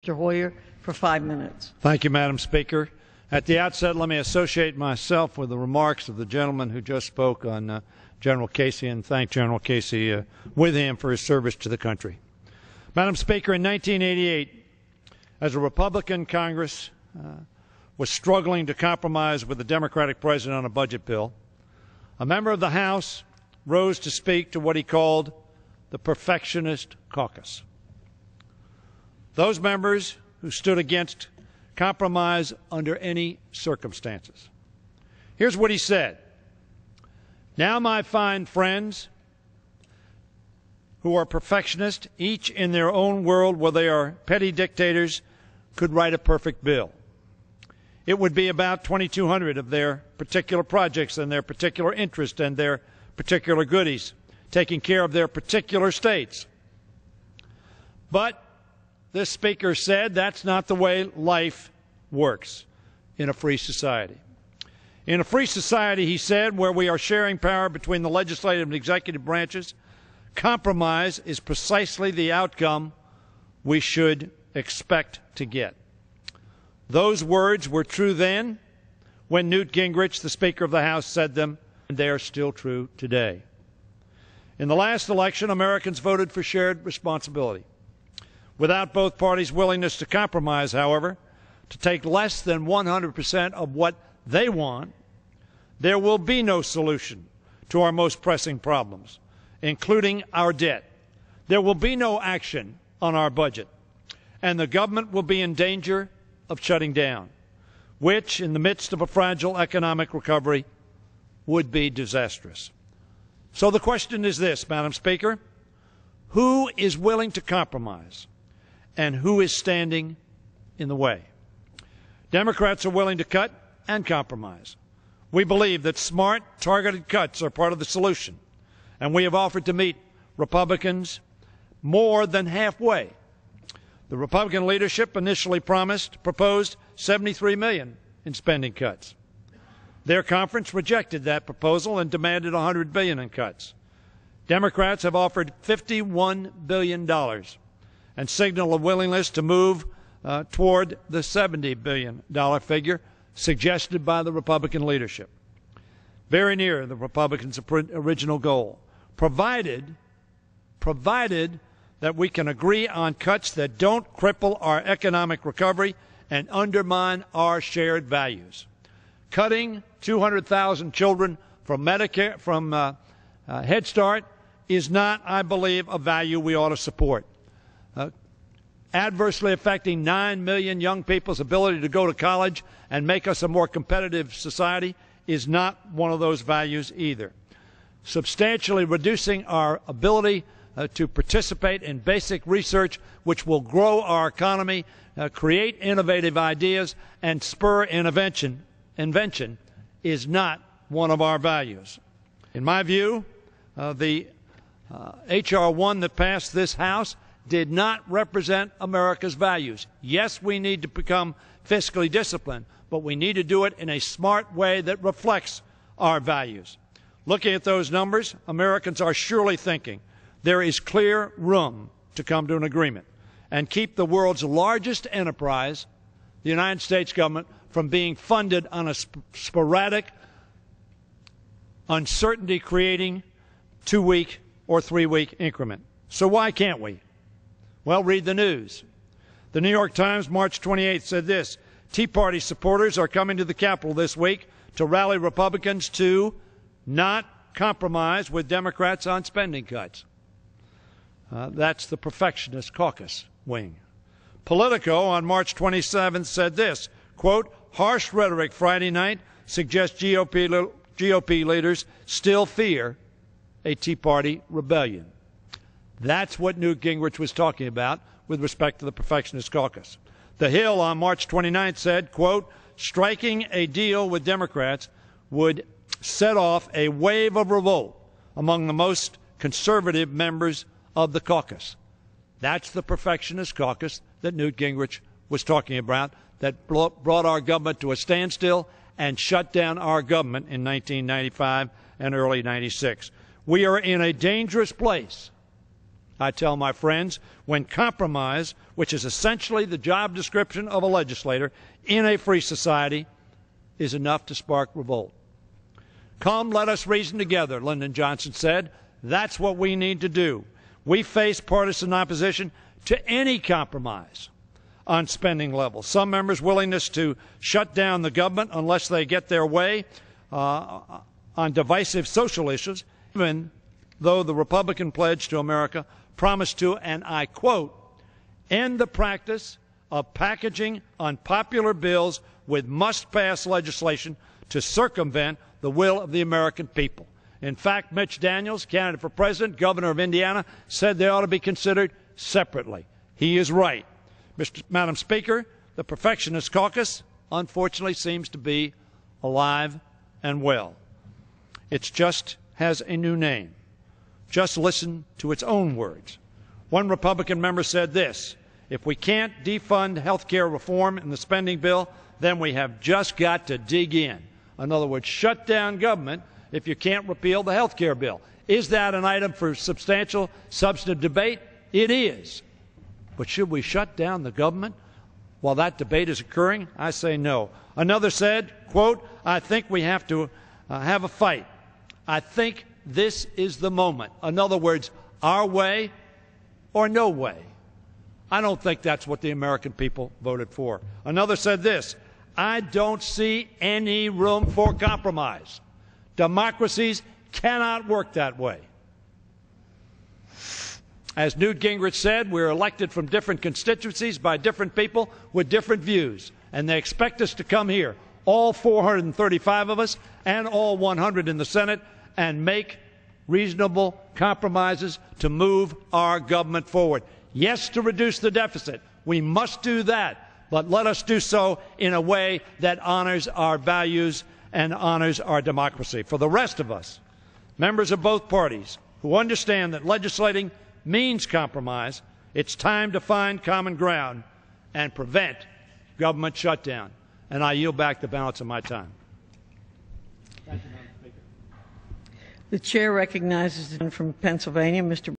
Mr. Hoyer, for 5 minutes. Thank you, Madam Speaker. At the outset, let me associate myself with the remarks of the gentleman who just spoke on General Casey and thank General Casey with him for his service to the country. Madam Speaker, in 1988, as a Republican Congress was struggling to compromise with the Democratic president on a budget bill, a member of the House rose to speak to what he called the Perfectionist Caucus. Those members who stood against compromise under any circumstances. Here's what he said. Now, my fine friends who are perfectionists, each in their own world where they are petty dictators, could write a perfect bill. It would be about 2,200 of their particular projects and their particular interest and their particular goodies, taking care of their particular states. But this speaker said that's not the way life works in a free society. In a free society, he said, where we are sharing power between the legislative and executive branches, compromise is precisely the outcome we should expect to get. Those words were true then when Newt Gingrich, the Speaker of the House, said them, and they are still true today. In the last election, Americans voted for shared responsibility. Without both parties' willingness to compromise, however, to take less than 100% of what they want, there will be no solution to our most pressing problems, including our debt. There will be no action on our budget, and the government will be in danger of shutting down, which, in the midst of a fragile economic recovery, would be disastrous. So the question is this, Madam Speaker: who is willing to compromise? And who is standing in the way? Democrats are willing to cut and compromise. We believe that smart, targeted cuts are part of the solution, and we have offered to meet Republicans more than halfway. The Republican leadership initially proposed $73 million in spending cuts. Their conference rejected that proposal and demanded $100 billion in cuts. Democrats have offered $51 billion. And signal a willingness to move toward the $70 billion figure suggested by the Republican leadership. Very near the Republicans' original goal, provided that we can agree on cuts that don't cripple our economic recovery and undermine our shared values. Cutting 200,000 children from Medicare, from Head Start, is not, I believe, a value we ought to support. Adversely affecting 9 million young people's ability to go to college and make us a more competitive society is not one of those values either. Substantially reducing our ability to participate in basic research, which will grow our economy, create innovative ideas, and spur invention is not one of our values. In my view, the H.R. 1 that passed this House did not represent America's values. Yes, we need to become fiscally disciplined, but we need to do it in a smart way that reflects our values. Looking at those numbers, Americans are surely thinking there is clear room to come to an agreement and keep the world's largest enterprise, the United States government, from being funded on a sporadic, uncertainty-creating 2-week or 3-week increment. So why can't we? Well, read the news. The New York Times, March 28th, said this: Tea Party supporters are coming to the Capitol this week to rally Republicans to not compromise with Democrats on spending cuts. That's the Perfectionist Caucus wing. Politico on March 27th said this, quote, harsh rhetoric Friday night suggests GOP leaders still fear a Tea Party rebellion. That's what Newt Gingrich was talking about with respect to the Perfectionist Caucus. The Hill on March 29th said, quote, striking a deal with Democrats would set off a wave of revolt among the most conservative members of the caucus. That's the Perfectionist Caucus that Newt Gingrich was talking about, that brought our government to a standstill and shut down our government in 1995 and early 96. We are in a dangerous place I tell my friends, when compromise, which is essentially the job description of a legislator in a free society, is enough to spark revolt. Come, let us reason together, Lyndon Johnson said. That's what we need to do. We face partisan opposition to any compromise on spending levels. Some members' willingness to shut down the government unless they get their way on divisive social issues, even though the Republican pledge to America promised to, and I quote, end the practice of packaging unpopular bills with must-pass legislation to circumvent the will of the American people. In fact, Mitch Daniels, candidate for president, governor of Indiana, said they ought to be considered separately. He is right. Madam Speaker, the Perfectionist Caucus, unfortunately, seems to be alive and well. It just has a new name. Just listen to its own words. One Republican member said this: if we can't defund health care reform in the spending bill, then we have just got to dig in. In other words, shut down government if you can't repeal the health care bill. Is that an item for substantial, substantive debate? It is. But should we shut down the government while that debate is occurring? I say no. Another said, quote, I think we have to have a fight. I think this is the moment. In other words, our way or no way. I don't think that's what the American people voted for. Another said this: I don't see any room for compromise. Democracies cannot work that way. As Newt Gingrich said, we're elected from different constituencies by different people with different views, and they expect us to come here, all 435 of us and all 100 in the Senate, and make reasonable compromises to move our government forward. Yes, to reduce the deficit. We must do that, but let us do so in a way that honors our values and honors our democracy. For the rest of us, members of both parties who understand that legislating means compromise, it's time to find common ground and prevent government shutdown. And I yield back the balance of my time. The chair recognizes the gentleman from Pennsylvania, Mr.